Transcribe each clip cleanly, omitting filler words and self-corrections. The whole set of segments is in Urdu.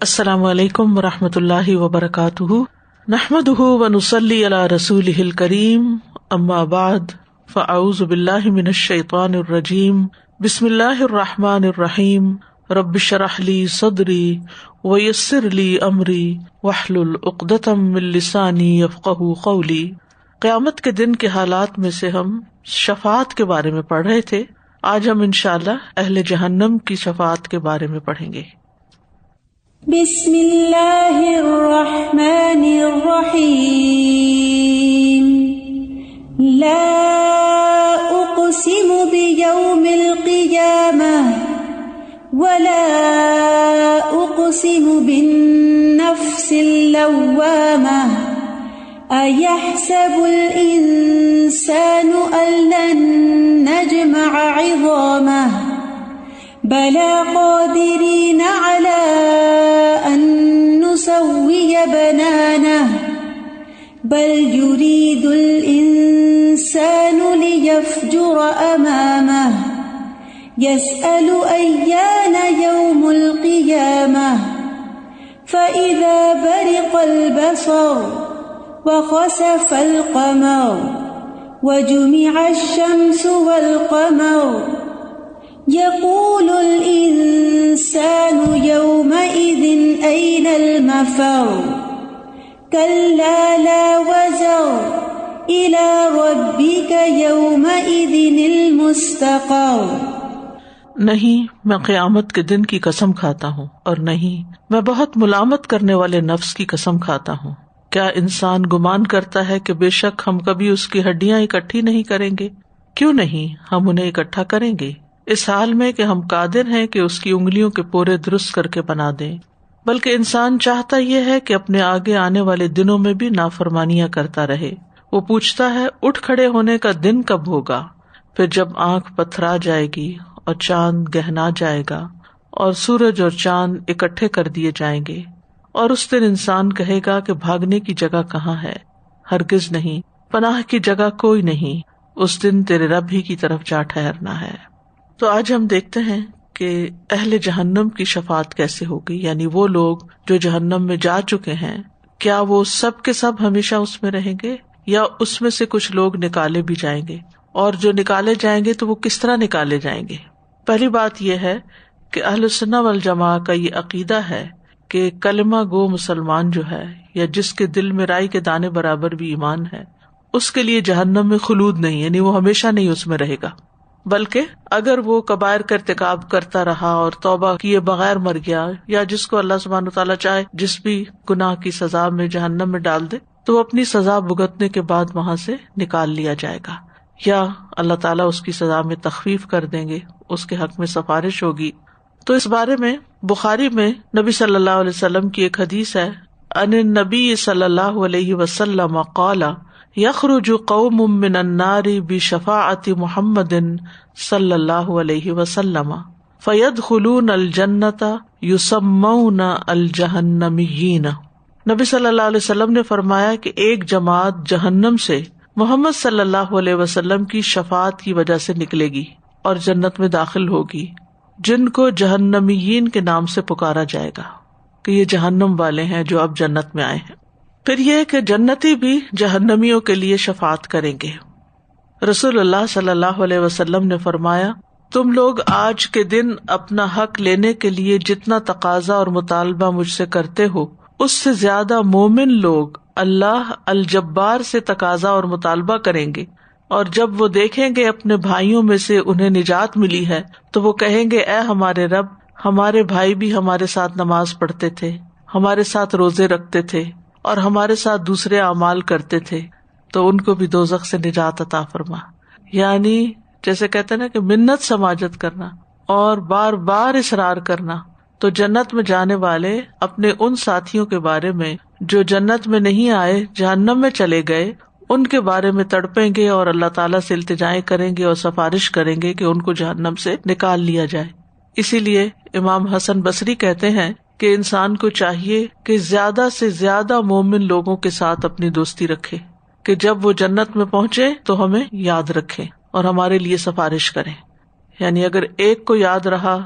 السلام علیکم ورحمۃ اللہ وبرکاتہ، نحمدہ ونصلی علی رسولہ الکریم، اما بعد فاعوذ باللہ من الشیطان الرجیم، بسم اللہ الرحمن الرحیم، رب اشرح لی صدری ویسر لی امری واحلل عقدۃ من لسانی یفقہوا قولی۔ قیامت کے دن کے حالات میں سے ہم شفاعت کے بارے میں پڑھ رہے تھے۔ آج ہم انشاءاللہ اہل جہنم کی شفاعت کے بارے میں پڑھیں گے۔ بسم اللہ الرحمن الرحیم، لا اقسم بیوم القیامہ ولا اقسم بالنفس اللوامہ، ایحسب الانسان ان لن نجمع عظامہ، بلا قادرین علی ان نسوی بنانہ، بل یرید الانسان لیفجر امامہ، یسأل ایان یوم القیامہ، فإذا برق البصر وخسف القمر وجمع الشمس والقمر، یقول الانسان یومئذ أین المفر، کلا لا وزر إلی ربک یومئذ المستقر۔ نہیں، میں قیامت کے دن کی قسم کھاتا ہوں، اور نہیں، میں بہت ملامت کرنے والے نفس کی قسم کھاتا ہوں۔ کیا انسان گمان کرتا ہے کہ بے شک ہم کبھی اس کی ہڈیاں اکٹھی نہیں کریں گے؟ کیوں نہیں، ہم انہیں اکٹھا کریں گے، اس حال میں کہ ہم قادر ہیں کہ اس کی انگلیوں کے پورے درست کر کے بنا دیں۔ بلکہ انسان چاہتا یہ ہے کہ اپنے آگے آنے والے دنوں میں بھی نافرمانیاں کرتا رہے۔ وہ پوچھتا ہے اٹھ کھڑے ہونے کا دن کب ہوگا؟ پھر جب آنکھ پتھرا جائے گی اور چاند گہنا جائے گا اور سورج اور چاند اکٹھے کر دیے جائیں گے، اور اس دن انسان کہے گا کہ بھاگنے کی جگہ کہاں ہے؟ ہرگز نہیں، پناہ کی جگہ کوئی نہیں، اس دن تیرے رب ہی کی طرف جا ٹھہرنا ہے۔ تو آج ہم دیکھتے ہیں کہ اہل جہنم کی شفاعت کیسے ہوگی، یعنی وہ لوگ جو جہنم میں جا چکے ہیں، کیا وہ سب کے سب ہمیشہ اس میں رہیں گے یا اس میں سے کچھ لوگ نکالے بھی جائیں گے؟ اور جو نکالے جائیں گے تو وہ کس طرح نکالے جائیں گے؟ پہلی بات یہ ہے کہ اہل سنہ والجماعہ کا یہ عقیدہ ہے کہ کلمہ گو مسلمان جو ہے، یا جس کے دل میں رائی کے دانے برابر بھی ایمان ہے، اس کے لیے جہنم میں خلود نہیں، یعنی وہ ہمیشہ نہیں اس میں رہے گا، بلکہ اگر وہ کبائر کا ارتکاب کرتا رہا اور توبہ کیے بغیر مر گیا، یا جس کو اللہ سبحانہ تعالیٰ چاہے جس بھی گناہ کی سزا میں جہنم میں ڈال دے، تو وہ اپنی سزا بھگتنے کے بعد وہاں سے نکال لیا جائے گا، یا اللہ تعالیٰ اس کی سزا میں تخفیف کر دیں گے، اس کے حق میں سفارش ہوگی۔ تو اس بارے میں بخاری میں نبی صلی اللہ علیہ وسلم کی ایک حدیث ہے، ان النبی صلی اللہ علیہ وسلم قال یخرج قوم من النار بشفاعت محمد صلی اللہ علیہ وسلم فیدخلون الجنۃ یسمون الجہنمیین۔ نبی صلی اللہ علیہ وسلم نے فرمایا کہ ایک جماعت جہنم سے محمد صلی اللہ علیہ وسلم کی شفاعت کی وجہ سے نکلے گی اور جنت میں داخل ہوگی، جن کو جہنمیین کے نام سے پکارا جائے گا کہ یہ جہنم والے ہیں جو اب جنت میں آئے ہیں۔ پھر یہ کہ جنتی بھی جہنمیوں کے لیے شفاعت کریں گے۔ رسول اللہ صلی اللہ علیہ وسلم نے فرمایا، تم لوگ آج کے دن اپنا حق لینے کے لیے جتنا تقاضا اور مطالبہ مجھ سے کرتے ہو، اس سے زیادہ مومن لوگ اللہ الجبار سے تقاضا اور مطالبہ کریں گے، اور جب وہ دیکھیں گے اپنے بھائیوں میں سے انہیں نجات ملی ہے تو وہ کہیں گے، اے ہمارے رب، ہمارے بھائی بھی ہمارے ساتھ نماز پڑھتے تھے، ہمارے ساتھ روزے رکھتے تھے اور ہمارے ساتھ دوسرے اعمال کرتے تھے، تو ان کو بھی دوزخ سے نجات عطا فرما۔ یعنی جیسے کہتے ہیں نا کہ منت سماجت کرنا اور بار بار اصرار کرنا، تو جنت میں جانے والے اپنے ان ساتھیوں کے بارے میں جو جنت میں نہیں آئے، جہنم میں چلے گئے، ان کے بارے میں تڑپیں گے اور اللہ تعالیٰ سے التجائیں کریں گے اور سفارش کریں گے کہ ان کو جہنم سے نکال لیا جائے۔ اسی لیے امام حسن بصری کہتے ہیں کہ انسان کو چاہیے کہ زیادہ سے زیادہ مومن لوگوں کے ساتھ اپنی دوستی رکھے، کہ جب وہ جنت میں پہنچے تو ہمیں یاد رکھیں اور ہمارے لیے سفارش کریں۔ یعنی اگر ایک کو یاد رہا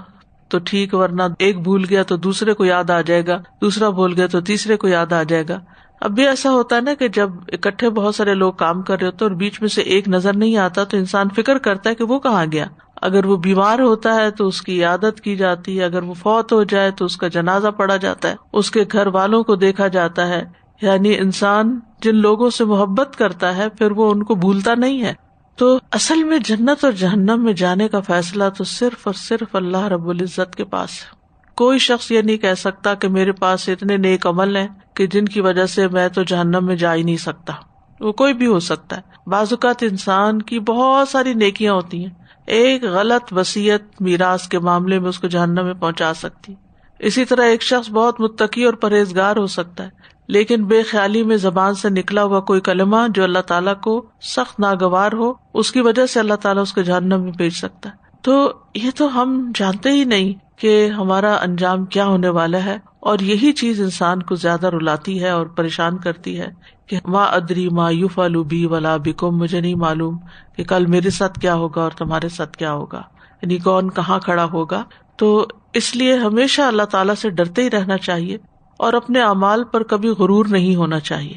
تو ٹھیک، ورنہ ایک بھول گیا تو دوسرے کو یاد آ جائے گا، دوسرا بھول گیا تو تیسرے کو یاد آ جائے گا. اب بھی ایسا ہوتا ہے نا کہ جب اکٹھے بہت سارے لوگ کام کر رہے ہوتے اور بیچ میں سے ایک نظر نہیں آتا تو انسان فکر کرتا ہے کہ وہ کہاں گیا. اگر وہ بیمار ہوتا ہے تو اس کی عیادت کی جاتی ہے، اگر وہ فوت ہو جائے تو اس کا جنازہ پڑھا جاتا ہے، اس کے گھر والوں کو دیکھا جاتا ہے. یعنی انسان جن لوگوں سے محبت کرتا ہے پھر وہ ان کو بھولتا نہیں ہے. تو اصل میں جنت اور جہنم میں جانے کا فیصلہ تو صرف اور صرف اللہ رب العزت کے پاس ہے. کوئی شخص یہ نہیں کہہ سکتا کہ میرے پاس اتنے نیک عمل ہیں کہ جن کی وجہ سے میں تو جہنم میں جا ہی نہیں سکتا. وہ کوئی بھی ہو سکتا ہے. بعض اوقات انسان کی بہت ساری نیکیاں ہوتی ہیں، ایک غلط وصیت میراث کے معاملے میں اس کو جہنم میں پہنچا سکتی. اسی طرح ایک شخص بہت متقی اور پرہیزگار ہو سکتا ہے، لیکن بے خیالی میں زبان سے نکلا ہوا کوئی کلمہ جو اللہ تعالیٰ کو سخت ناگوار ہو، اس کی وجہ سے اللہ تعالیٰ اس کو جہنم میں بھیج سکتا ہے. تو یہ تو ہم جانتے ہی نہیں کہ ہمارا انجام کیا ہونے والا ہے، اور یہی چیز انسان کو زیادہ رلاتی ہے اور پریشان کرتی ہے کہ ما ادری ما یفعل بی ولا بکم، مجھے نہیں معلوم کہ کل میرے ساتھ کیا ہوگا اور تمہارے ساتھ کیا ہوگا، یعنی کون کہاں کھڑا ہوگا. تو اس لیے ہمیشہ اللہ تعالیٰ سے ڈرتے ہی رہنا چاہیے اور اپنے اعمال پر کبھی غرور نہیں ہونا چاہیے.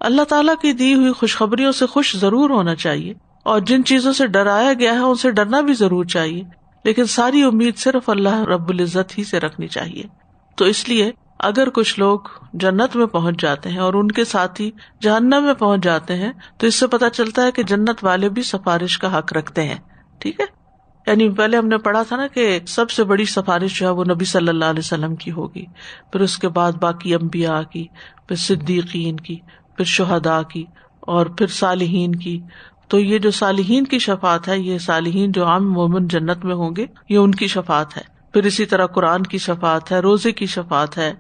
اللہ تعالیٰ کی دی ہوئی خوشخبریوں سے خوش ضرور ہونا چاہیے، اور جن چیزوں سے ڈرایا گیا ہے ان سے ڈرنا بھی ضرور چاہیے، لیکن ساری امید صرف اللہ رب العزت ہی سے رکھنی چاہیے. تو اس لیے اگر کچھ لوگ جنت میں پہنچ جاتے ہیں اور ان کے ساتھی جہنم میں پہنچ جاتے ہیں تو اس سے پتہ چلتا ہے کہ جنت والے بھی سفارش کا حق رکھتے ہیں. ٹھیک ہے، یعنی پہلے ہم نے پڑھا تھا نا کہ سب سے بڑی سفارش جو ہے وہ نبی صلی اللہ علیہ وسلم کی ہوگی، پھر اس کے بعد باقی انبیاء کی، پھر صدیقین کی، پھر شہداء کی، اور پھر صالحین کی. تو یہ جو صالحین کی شفاعت ہے، یہ صالحین جو عام مومن جنت میں ہوں گے، یہ ان کی شفاعت ہے. پھر اسی طرح قرآن کی شفاعت ہے، روزے کی شفاعت ہے.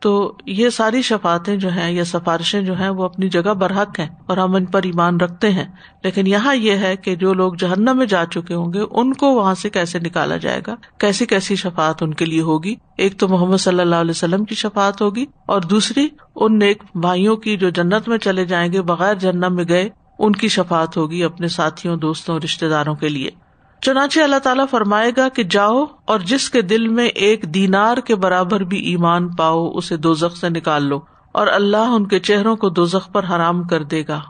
تو یہ ساری شفاعتیں جو ہیں یا سفارشیں جو ہیں وہ اپنی جگہ برحق ہیں اور ہم ان پر ایمان رکھتے ہیں. لیکن یہاں یہ ہے کہ جو لوگ جہنم میں جا چکے ہوں گے ان کو وہاں سے کیسے نکالا جائے گا، کیسی کیسی شفاعت ان کے لیے ہوگی. ایک تو محمد صلی اللہ علیہ وسلم کی شفاعت ہوگی، اور دوسری ان نیک بھائیوں کی جو جنت میں چلے جائیں گے بغیر جہنم میں گئے، ان کی شفاعت ہوگی اپنے ساتھیوں، دوستوں، رشتہ داروں کے لیے. چنانچہ اللہ تعالیٰ فرمائے گا کہ جاؤ اور جس کے دل میں ایک دینار کے برابر بھی ایمان پاؤ اسے دوزخ سے نکال لو، اور اللہ ان کے چہروں کو دوزخ پر حرام کر دے گا.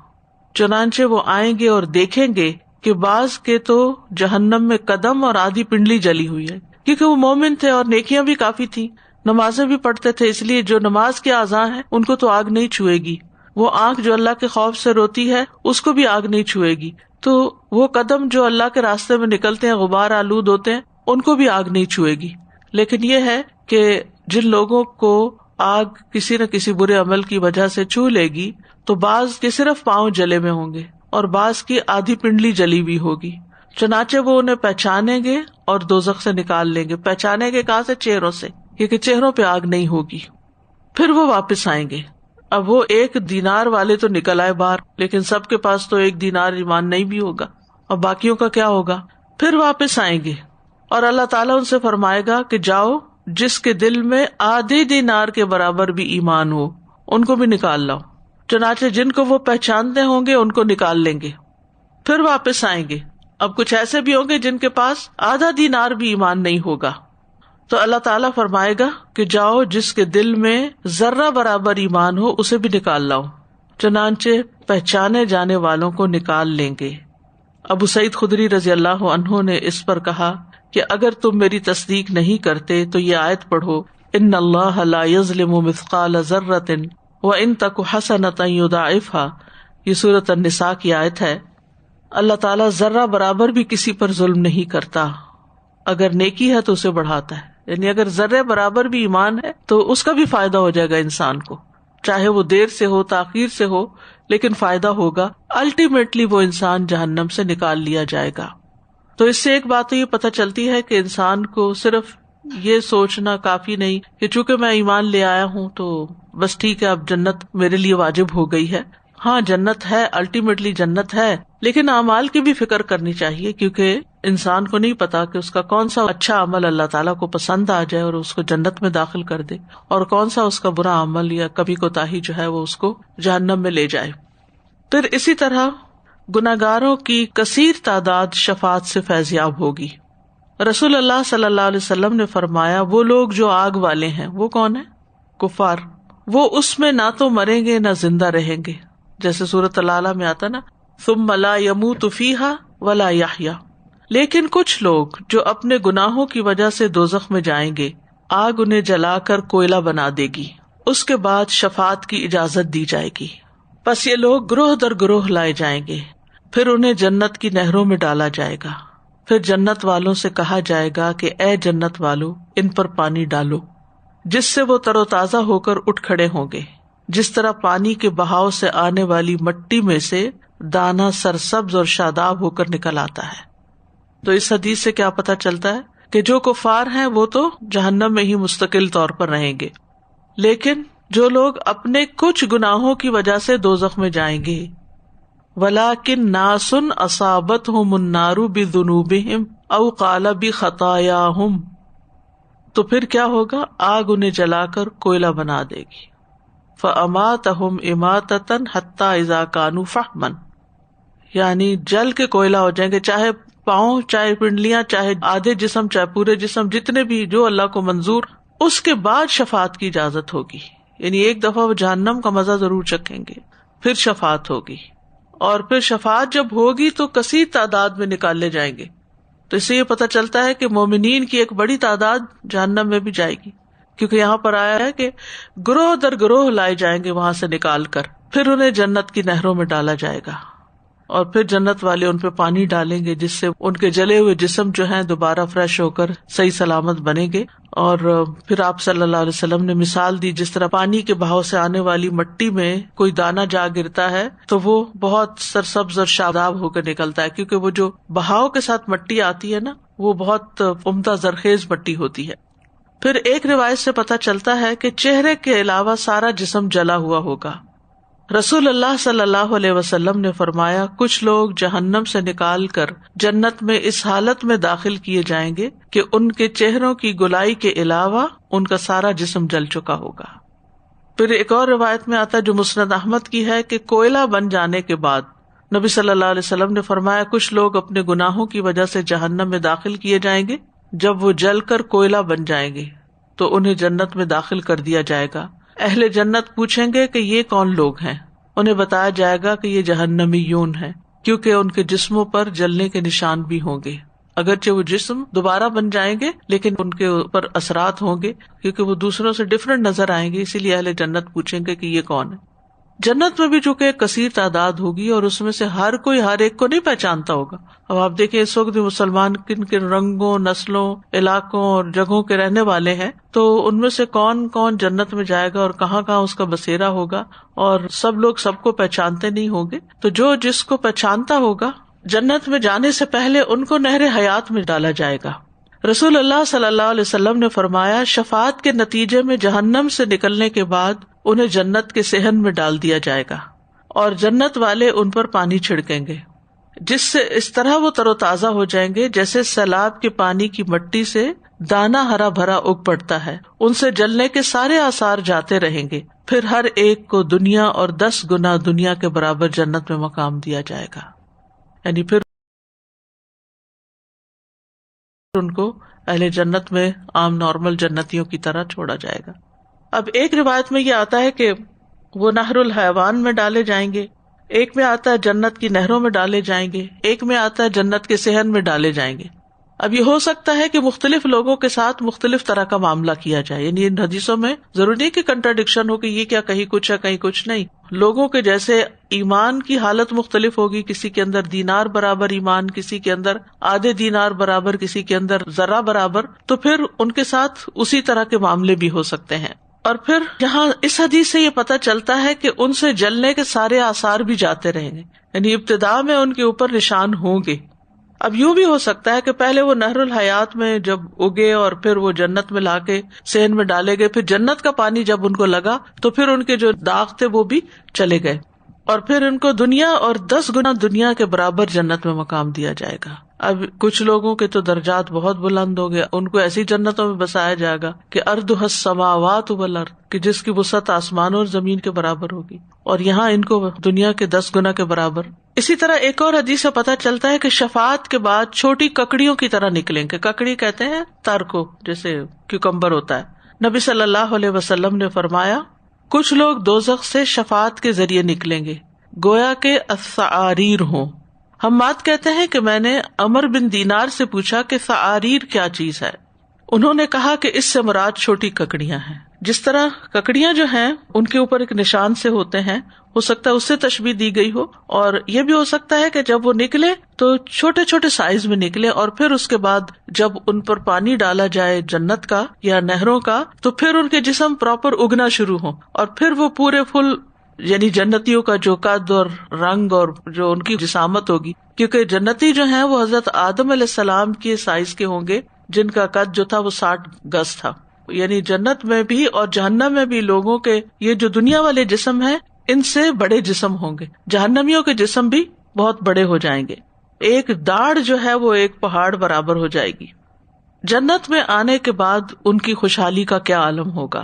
چنانچہ وہ آئیں گے اور دیکھیں گے کہ بعض کے تو جہنم میں قدم اور آدھی پنڈلی جلی ہوئی ہے، کیونکہ وہ مومن تھے اور نیکیاں بھی کافی تھی، نمازیں بھی پڑھتے تھے، اس لیے جو نماز کے اعضاء ہیں ان کو تو آگ نہیں چھوئے گی. وہ آنکھ جو اللہ کے خوف سے روتی ہے اس کو بھی آگ نہیں چھوئے گی. تو وہ قدم جو اللہ کے راستے میں نکلتے ہیں، غبار آلود ہوتے ہیں، ان کو بھی آگ نہیں چھوئے گی. لیکن یہ ہے کہ جن لوگوں کو آگ کسی نہ کسی برے عمل کی وجہ سے چھو لے گی تو بعض کے صرف پاؤں جلے میں ہوں گے اور بعض کی آدھی پنڈلی جلی ہوئی ہوگی. چنانچہ وہ انہیں پہچانیں گے اور دوزخ سے نکال لیں گے. پہچانیں گے کہاں سے؟ چہروں سے، کیونکہ چہروں پہ آگ نہیں ہوگی. پھر وہ واپس آئیں گے. اب وہ ایک دینار والے تو نکل آئے باہر، لیکن سب کے پاس تو ایک دینار ایمان نہیں بھی ہوگا، اور باقیوں کا کیا ہوگا؟ پھر واپس آئیں گے اور اللہ تعالیٰ ان سے فرمائے گا کہ جاؤ جس کے دل میں آدھے دینار کے برابر بھی ایمان ہو ان کو بھی نکال لاؤ. چنانچہ جن کو وہ پہچانتے ہوں گے ان کو نکال لیں گے. پھر واپس آئیں گے. اب کچھ ایسے بھی ہوں گے جن کے پاس آدھا دینار بھی ایمان نہیں ہوگا، تو اللہ تعالیٰ فرمائے گا کہ جاؤ جس کے دل میں ذرہ برابر ایمان ہو اسے بھی نکال لاؤ. چنانچہ پہچانے جانے والوں کو نکال لیں گے. ابو سعید خدری رضی اللہ عنہ نے اس پر کہا کہ اگر تم میری تصدیق نہیں کرتے تو یہ آیت پڑھو، ان اللہ لا یظلم مثقال ذرۃ وان تک حسنۃ یضاعفها. یہ سورۃ النساء کی آیت ہے. اللہ تعالیٰ ذرہ برابر بھی کسی پر ظلم نہیں کرتا، اگر نیکی ہے تو اسے بڑھاتا ہے. یعنی اگر ذرے برابر بھی ایمان ہے تو اس کا بھی فائدہ ہو جائے گا انسان کو، چاہے وہ دیر سے ہو، تاخیر سے ہو، لیکن فائدہ ہوگا. الٹیمیٹلی وہ انسان جہنم سے نکال لیا جائے گا. تو اس سے ایک بات تو یہ پتہ چلتی ہے کہ انسان کو صرف یہ سوچنا کافی نہیں کہ چونکہ میں ایمان لے آیا ہوں تو بس ٹھیک ہے اب جنت میرے لیے واجب ہو گئی ہے. ہاں جنت ہے، الٹیمیٹلی جنت ہے، لیکن اعمال کی بھی فکر کرنی چاہیے، کیونکہ انسان کو نہیں پتا کہ اس کا کون سا اچھا عمل اللہ تعالیٰ کو پسند آ جائے اور اس کو جنت میں داخل کر دے، اور کون سا اس کا برا عمل یا کبھی کوتاہی جو ہے وہ اس کو جہنم میں لے جائے. پھر اسی طرح گناہگاروں کی کثیر تعداد شفاعت سے فیضیاب ہوگی. رسول اللہ صلی اللہ علیہ وسلم نے فرمایا وہ لوگ جو آگ والے ہیں وہ کون ہیں؟ کفار. وہ اس میں نہ تو مریں گے نہ زندہ رہیں گے، جیسے سورۃ العلیٰ میں آتا نا ثم لا يموت فيها ولا يحيا. لیکن کچھ لوگ جو اپنے گناہوں کی وجہ سے دوزخ میں جائیں گے، آگ انہیں جلا کر کوئلہ بنا دے گی، اس کے بعد شفاعت کی اجازت دی جائے گی. پس یہ لوگ گروہ در گروہ لائے جائیں گے، پھر انہیں جنت کی نہروں میں ڈالا جائے گا. پھر جنت والوں سے کہا جائے گا کہ اے جنت والو ان پر پانی ڈالو، جس سے وہ تر و تازہ ہو کر اٹھ کھڑے ہوں گے، جس طرح پانی کے بہاؤ سے آنے والی مٹی میں سے دانا سرسبز اور شاداب ہو کر نکل آتا ہے. تو اس حدیث سے کیا پتہ چلتا ہے کہ جو کفار ہیں وہ تو جہنم میں ہی مستقل طور پر رہیں گے، لیکن جو لوگ اپنے کچھ گناہوں کی وجہ سے دوزخ میں جائیں گے، وَلَٰكِن نَاسٌ أَصَابَتْهُمُ النَّارُ بِذُنُوبِهِمْ أَوْ قَالَ بِخَطَايَاهُمْ، تو پھر کیا ہوگا؟ آگ انہیں جلا کر کوئلہ بنا دے گی. فَأَمَاتَهُمْ إِمَاتَةً حَتَّى إِذَا كَانُوا فَحْمًا، یعنی جل کے کوئلہ ہو جائیں گے، چاہے پاؤں، چاہے پنڈلیاں، چاہے آدھے جسم، چاہے پورے جسم، جتنے بھی جو اللہ کو منظور. اس کے بعد شفاعت کی اجازت ہوگی، یعنی ایک دفعہ وہ جہنم کا مزہ ضرور چکھیں گے، پھر شفاعت ہوگی، اور پھر شفاعت جب ہوگی تو کثیر تعداد میں نکالے جائیں گے. تو اس سے یہ پتہ چلتا ہے کہ مومنین کی ایک بڑی تعداد جہنم میں بھی جائے گی، کیونکہ یہاں پر آیا ہے کہ گروہ در گروہ لائے جائیں گے وہاں سے نکال کر، پھر انہیں جنت کی نہروں میں ڈالا جائے گا، اور پھر جنت والے ان پہ پانی ڈالیں گے جس سے ان کے جلے ہوئے جسم جو ہیں دوبارہ فریش ہو کر صحیح سلامت بنیں گے. اور پھر آپ صلی اللہ علیہ وسلم نے مثال دی، جس طرح پانی کے بہاؤ سے آنے والی مٹی میں کوئی دانا جا گرتا ہے تو وہ بہت سرسبز اور شاداب ہو کر نکلتا ہے، کیونکہ وہ جو بہاؤ کے ساتھ مٹی آتی ہے نا وہ بہت عمدہ زرخیز مٹی ہوتی ہے. پھر ایک روایت سے پتہ چلتا ہے کہ چہرے کے علاوہ سارا جسم جلا ہوا ہوگا. رسول اللہ صلی اللہ علیہ وسلم نے فرمایا کچھ لوگ جہنم سے نکال کر جنت میں اس حالت میں داخل کیے جائیں گے کہ ان کے چہروں کی گلائی کے علاوہ ان کا سارا جسم جل چکا ہوگا. پھر ایک اور روایت میں آتا ہے جو مسند احمد کی ہے کہ کوئلہ بن جانے کے بعد نبی صلی اللہ علیہ وسلم نے فرمایا کچھ لوگ اپنے گناہوں کی وجہ سے جہنم میں داخل کیے جائیں گے، جب وہ جل کر کوئلہ بن جائیں گے تو انہیں جنت میں داخل کر دیا جائے گا. اہل جنت پوچھیں گے کہ یہ کون لوگ ہیں؟ انہیں بتایا جائے گا کہ یہ جہنمیون ہیں، کیونکہ ان کے جسموں پر جلنے کے نشان بھی ہوں گے. اگرچہ وہ جسم دوبارہ بن جائیں گے لیکن ان کے اوپر اثرات ہوں گے، کیونکہ وہ دوسروں سے ڈفرنٹ نظر آئیں گے، اسی لیے اہل جنت پوچھیں گے کہ یہ کون ہے. جنت میں بھی چونکہ ایک کثیر تعداد ہوگی اور اس میں سے ہر کوئی ہر ایک کو نہیں پہچانتا ہوگا. اب آپ دیکھیں اس وقت بھی مسلمان کن کن رنگوں، نسلوں، علاقوں اور جگہوں کے رہنے والے ہیں، تو ان میں سے کون کون جنت میں جائے گا اور کہاں کہاں اس کا بسیرا ہوگا، اور سب لوگ سب کو پہچانتے نہیں ہوں گے. تو جو جس کو پہچانتا ہوگا جنت میں جانے سے پہلے ان کو نہر حیات میں ڈالا جائے گا. رسول اللہ صلی اللہ علیہ وسلم نے فرمایا شفاعت کے نتیجے میں جہنم سے نکلنے کے بعد انہیں جنت کے صحن میں ڈال دیا جائے گا، اور جنت والے ان پر پانی چھڑکیں گے، جس سے اس طرح وہ تر و تازہ ہو جائیں گے جیسے سیلاب کے پانی کی مٹی سے دانا ہرا بھرا اگ پڑتا ہے. ان سے جلنے کے سارے آثار جاتے رہیں گے، پھر ہر ایک کو دنیا اور 10 گنا دنیا کے برابر جنت میں مقام دیا جائے گا. یعنی پھر ان کو اہل جنت میں عام نارمل جنتیوں کی طرح چھوڑا جائے گا. اب ایک روایت میں یہ آتا ہے کہ وہ نہر الحیوان میں ڈالے جائیں گے، ایک میں آتا ہے جنت کی نہروں میں ڈالے جائیں گے، ایک میں آتا ہے جنت کے صحن میں ڈالے جائیں گے. اب یہ ہو سکتا ہے کہ مختلف لوگوں کے ساتھ مختلف طرح کا معاملہ کیا جائے، یعنی ان حدیثوں میں ضروری نہیں کہ کنٹراڈکشن ہو کہ یہ کیا کہیں کچھ ہے کہیں کچھ نہیں. لوگوں کے جیسے ایمان کی حالت مختلف ہوگی، کسی کے اندر دینار برابر ایمان، کسی کے اندر آدھے دینار برابر، کسی کے اندر ذرہ برابر، تو پھر ان کے ساتھ اسی طرح کے معاملے بھی ہو سکتے ہیں. اور پھر یہاں اس حدیث سے یہ پتہ چلتا ہے کہ ان سے جلنے کے سارے آثار بھی جاتے رہیں گے، یعنی ابتدا میں ان کے اوپر نشان ہوں گے. اب یوں بھی ہو سکتا ہے کہ پہلے وہ نہر الحیات میں جب اگے اور پھر وہ جنت میں لا کے صحن میں ڈالے گئے، پھر جنت کا پانی جب ان کو لگا تو پھر ان کے جو داغ تھے وہ بھی چلے گئے، اور پھر ان کو دنیا اور 10 گنا دنیا کے برابر جنت میں مقام دیا جائے گا. اب کچھ لوگوں کے تو درجات بہت بلند ہو گئے، ان کو ایسی جنتوں میں بسایا جائے گا کہ ارضھا السماوات والارض، کہ جس کی وسعت آسمان اور زمین کے برابر ہوگی، اور یہاں ان کو دنیا کے 10 گنا کے برابر اسی طرح ایک اور حدیث سے پتہ چلتا ہے کہ شفاعت کے بعد چھوٹی ککڑیوں کی طرح نکلیں گے. ککڑی کہتے ہیں تر کو، جیسے کیوکمبر ہوتا ہے. نبی صلی اللہ علیہ وسلم نے فرمایا کچھ لوگ دوزخ سے شفاعت کے ذریعے نکلیں گے گویا کہ الثعاریر ہوں. حماد کہتے ہیں کہ میں نے عمر بن دینار سے پوچھا کہ ثعاریر کیا چیز ہے. انہوں نے کہا کہ اس سے مراد چھوٹی ککڑیاں ہیں. جس طرح ککڑیاں جو ہیں ان کے اوپر ایک نشان سے ہوتے ہیں، ہو سکتا ہے اس سے تشبیہ دی گئی ہو، اور یہ بھی ہو سکتا ہے کہ جب وہ نکلے تو چھوٹے چھوٹے سائز میں نکلے، اور پھر اس کے بعد جب ان پر پانی ڈالا جائے جنت کا یا نہروں کا تو پھر ان کے جسم پراپر اگنا شروع ہو، اور پھر وہ پورے فل، یعنی جنتیوں کا جو قد اور رنگ اور جو ان کی جسامت ہوگی، کیونکہ جنتی جو ہیں وہ حضرت آدم علیہ السلام کے سائز کے ہوں گے جن کا قد جو تھا وہ 60 گز تھا. یعنی جنت میں بھی اور جہنم میں بھی لوگوں کے یہ جو دنیا والے جسم ہیں ان سے بڑے جسم ہوں گے. جہنمیوں کے جسم بھی بہت بڑے ہو جائیں گے. ایک داڑھ جو ہے وہ ایک پہاڑ برابر ہو جائے گی. جنت میں آنے کے بعد ان کی خوشحالی کا کیا عالم ہوگا.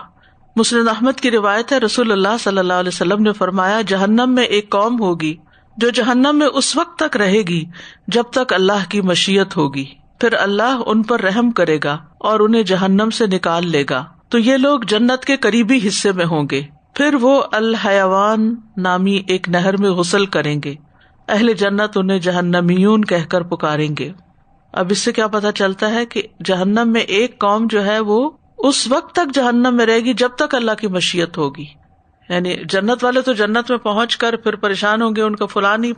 مسند احمد کی روایت ہے، رسول اللہ صلی اللہ علیہ وسلم نے فرمایا جہنم میں ایک قوم ہوگی جو جہنم میں اس وقت تک رہے گی جب تک اللہ کی مشیت ہوگی، پھر اللہ ان پر رحم کرے گا اور انہیں جہنم سے نکال لے گا. تو یہ لوگ جنت کے قریبی حصے میں ہوں گے. پھر وہ الحیوان نامی ایک نہر میں غسل کریں گے. اہل جنت انہیں جہنمیون کہہ کر پکاریں گے. اب اس سے کیا پتا چلتا ہے کہ جہنم میں ایک قوم جو ہے وہ اس وقت تک جہنم میں رہے گی جب تک اللہ کی مشیت ہوگی. یعنی جنت والے تو جنت میں پہنچ کر پھر پریشان ہوں گے، ان کا فلاں نہیں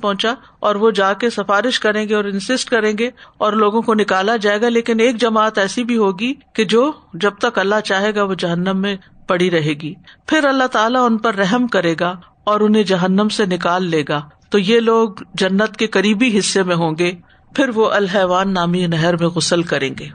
پہنچا، اور وہ جا کے سفارش کریں گے اور انسسٹ کریں گے اور لوگوں کو نکالا جائے گا. لیکن ایک جماعت ایسی بھی ہوگی کہ جو جب تک اللہ چاہے گا وہ جہنم میں پڑی رہے گی. پھر اللہ تعالیٰ ان پر رحم کرے گا اور انہیں جہنم سے نکال لے گا. تو یہ لوگ جنت کے قریبی حصے میں ہوں گے. پھر وہ الحیوان نامی نہر میں غسل کریں گے.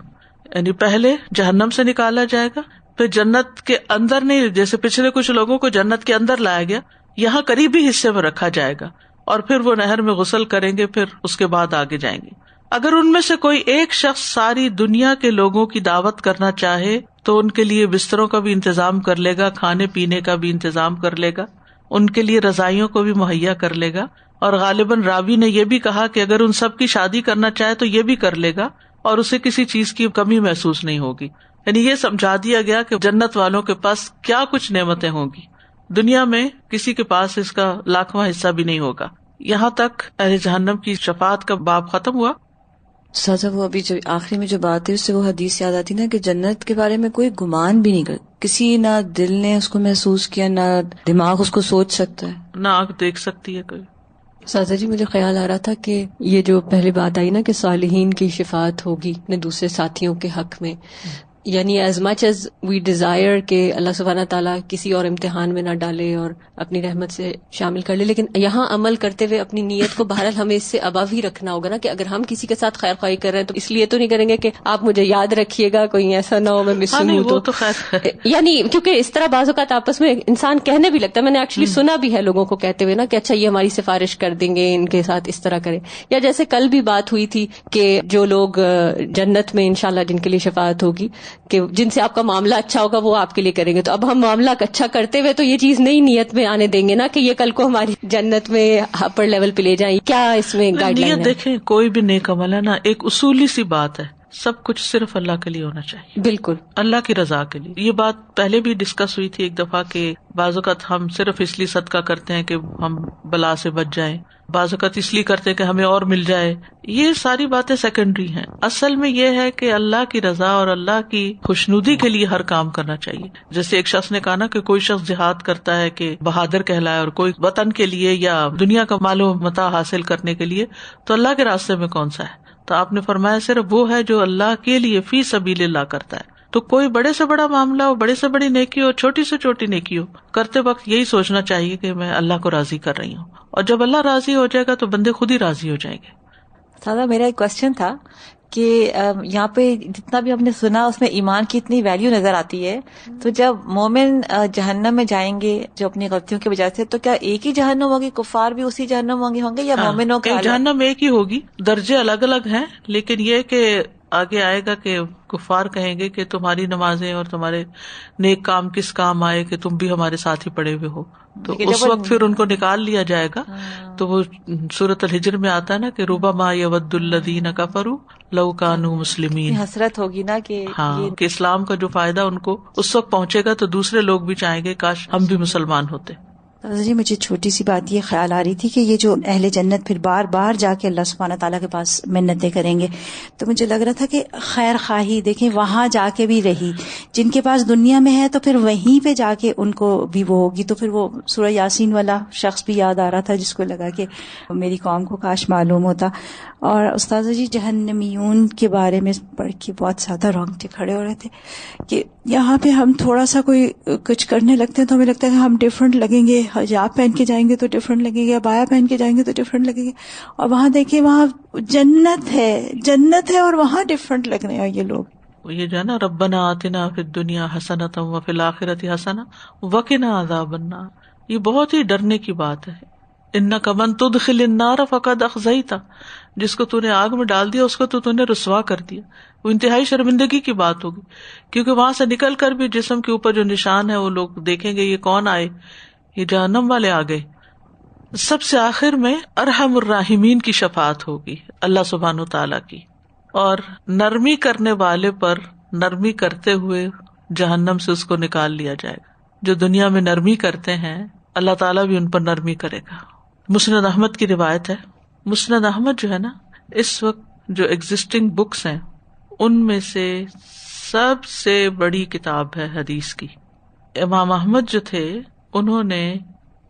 یعنی پہلے جہنم سے نکالا جائے گا، پھر جنت کے اندر نہیں، جیسے پچھلے کچھ لوگوں کو جنت کے اندر لایا گیا، یہاں قریبی حصے میں رکھا جائے گا اور پھر وہ نہر میں غسل کریں گے. پھر اس کے بعد آگے جائیں گے. اگر ان میں سے کوئی ایک شخص ساری دنیا کے لوگوں کی دعوت کرنا چاہے تو ان کے لیے بستروں کا بھی انتظام کر لے گا، کھانے پینے کا بھی انتظام کر لے گا، ان کے لیے رضائیوں کو بھی مہیا کر لے گا. اور غالباً راوی نے یہ بھی کہا کہ اگر ان سب کی شادی کرنا چاہے تو یہ بھی کر لے گا اور اسے کسی چیز کی کمی محسوس نہیں ہوگی. یعنی یہ سمجھا دیا گیا کہ جنت والوں کے پاس کیا کچھ نعمتیں ہوں گی. دنیا میں کسی کے پاس اس کا لاکھواں حصہ بھی نہیں ہوگا. یہاں تک اہل جہنم کی شفاعت کا باب ختم ہوا. سازا وہ ابھی جو آخری میں جو بات ہے اس سے وہ حدیث یاد آتی نا کہ جنت کے بارے میں کوئی گمان بھی نہیں کرتا، کسی نہ دل نے اس کو محسوس کیا، نہ دماغ اس کو سوچ سکتا ہے، نہ آنکھ دیکھ سکتی ہے کوئی. سازا جی مجھے خیال آ رہا تھا کہ یہ جو پہلے بات آئی نا کہ صالحین کی شفاعت ہوگی اپنے دوسرے ساتھیوں کے حق میں، یعنی as much as we desire کہ اللہ سبحانہ تعالیٰ کسی اور امتحان میں نہ ڈالے اور اپنی رحمت سے شامل کر لے، لیکن یہاں عمل کرتے ہوئے اپنی نیت کو بہرحال ہمیں اس سے ابو ہی رکھنا ہوگا نا کہ اگر ہم کسی کے ساتھ خیر خواہی کر رہے ہیں تو اس لیے تو نہیں کریں گے کہ آپ مجھے یاد رکھیے گا، کوئی ایسا نہ ہو میں مس ہوں تو خیر یعنی کیونکہ اس طرح بعض اوقات آپس میں انسان کہنے بھی لگتا ہے. میں نے ایکچولی سنا بھی ہے لوگوں کو کہتے ہوئے نا کہ اچھا یہ ہماری سفارش کر دیں گے، ان کے ساتھ اس طرح کریں. یا جیسے کل بھی بات ہوئی تھی کہ جو لوگ جنت میں انشاءاللہ جن کے لیے شفاعت ہوگی کہ جن سے آپ کا معاملہ اچھا ہوگا وہ آپ کے لیے کریں گے، تو اب ہم معاملہ اچھا کرتے ہوئے تو یہ چیز نئی نیت میں آنے دیں گے نا کہ یہ کل کو ہماری جنت میں اپر لیول پہ لے جائیں. کیا اس میں گائیڈ لائن ہے؟ دیکھیں کوئی بھی نیک عمل ہے نا، ایک اصولی سی بات ہے، سب کچھ صرف اللہ کے لیے ہونا چاہیے، بالکل اللہ کی رضا کے لیے. یہ بات پہلے بھی ڈسکس ہوئی تھی ایک دفعہ کہ بعض اوقات ہم صرف اس لیے صدقہ کرتے ہیں کہ ہم بلا سے بچ جائیں، بعض اوقات اس لیے کرتے ہیں کہ ہمیں اور مل جائے. یہ ساری باتیں سیکنڈری ہیں. اصل میں یہ ہے کہ اللہ کی رضا اور اللہ کی خوشنودی کے لیے ہر کام کرنا چاہیے. جیسے ایک شخص نے کہا نا کہ کوئی شخص جہاد کرتا ہے کہ بہادر کہلائے، اور کوئی وطن کے لیے یا دنیا کا مال و متاع حاصل کرنے کے لیے، تو اللہ کے راستے میں کون سا ہے؟ تو آپ نے فرمایا صرف وہ ہے جو اللہ کے لیے فی سبیل اللہ کرتا ہے. تو کوئی بڑے سے بڑا معاملہ ہو، بڑے سے بڑی نیکی ہو، چھوٹی سے چھوٹی نیکی ہو، کرتے وقت یہی سوچنا چاہیے کہ میں اللہ کو راضی کر رہی ہوں، اور جب اللہ راضی ہو جائے گا تو بندے خود ہی راضی ہو جائیں گے. سادہ میرا ایک کوشچن تھا کہ یہاں پہ جتنا بھی ہم نے سنا اس میں ایمان کی اتنی ویلیو نظر آتی ہے، تو جب مومن جہنم میں جائیں گے جو اپنی غلطیوں کی وجہ سے، تو کیا ایک ہی جہنم ہوگی، کفار بھی اسی جہنم ہوں گے یا مومنوں کا جہنم ایک ہی ہوگی؟ درجے الگ الگ ہیں، لیکن یہ کہ آگے آئے گا کہ کفار کہیں گے کہ تمہاری نمازیں اور تمہارے نیک کام کس کام آئے کہ تم بھی ہمارے ساتھ ہی پڑے ہوئے ہو. تو اس وقت پھر ان کو نکال لیا جائے گا. تو وہ سورۃ الحجر میں آتا ہے نا کہ ربما یود الذین کفروا لو کانوا مسلمین. حسرت ہوگی نا کہ کہ اسلام کا جو فائدہ ان کو اس وقت پہنچے گا تو دوسرے لوگ بھی چاہیں گے کاش ہم بھی مسلمان ہوتے. جی مجھے چھوٹی سی بات یہ خیال آ رہی تھی کہ یہ جو اہل جنت پھر بار بار جا کے اللہ سبحانہ تعالیٰ کے پاس منتیں کریں گے، تو مجھے لگ رہا تھا کہ خیر خواہی دیکھیں وہاں جا کے بھی رہی، جن کے پاس دنیا میں ہے تو پھر وہیں پہ جا کے ان کو بھی وہ ہوگی. تو پھر وہ سورہ یاسین والا شخص بھی یاد آ رہا تھا جس کو لگا کہ میری قوم کو کاش معلوم ہوتا. اور استاذہ جی جہنمیون کے بارے میں پڑھ کے بہت زیادہ رونگٹے کھڑے ہو رہے تھے کہ یہاں پہ ہم تھوڑا سا کوئی کچھ کرنے لگتے ہیں تو ہمیں لگتا ہے کہ ہم ڈفرینٹ لگیں گے، حجاب پہن کے جائیں گے تو ڈفرینٹ لگیں گے، عبایا پہن کے جائیں گے تو ڈفرینٹ لگیں گے. اور وہاں دیکھیں وہاں جنت ہے اور وہاں ڈفرینٹ لگ رہے ہیں یہ لوگ. یہ جو ہے نا ربنا آتنا فی الدنیا حسنۃ وفی الآخرۃ حسنۃ وقنا عذاب النار، یہ بہت ہی ڈرنے کی بات ہے. انک من تدخل النار فقد اخزیتہ، جس کو تو نے آگ میں ڈال دیا اس کو تو نے رسوا کر دیا. وہ انتہائی شرمندگی کی بات ہوگی، کیونکہ وہاں سے نکل کر بھی جسم کے اوپر جو نشان ہے وہ لوگ دیکھیں گے یہ کون آئے، یہ جہنم والے آ گئے. سب سے آخر میں ارحم الراحمین کی شفاعت ہوگی اللہ سبحانہ تعالیٰ کی، اور نرمی کرنے والے پر نرمی کرتے ہوئے جہنم سے اس کو نکال لیا جائے گا. جو دنیا میں نرمی کرتے ہیں اللہ تعالیٰ بھی ان پر نرمی کرے گا. مسند احمد کی روایت ہے. مسند احمد جو ہے نا اس وقت جو ایگزسٹنگ بکس ہیں ان میں سے سب سے بڑی کتاب ہے حدیث کی. امام احمد جو تھے انہوں نے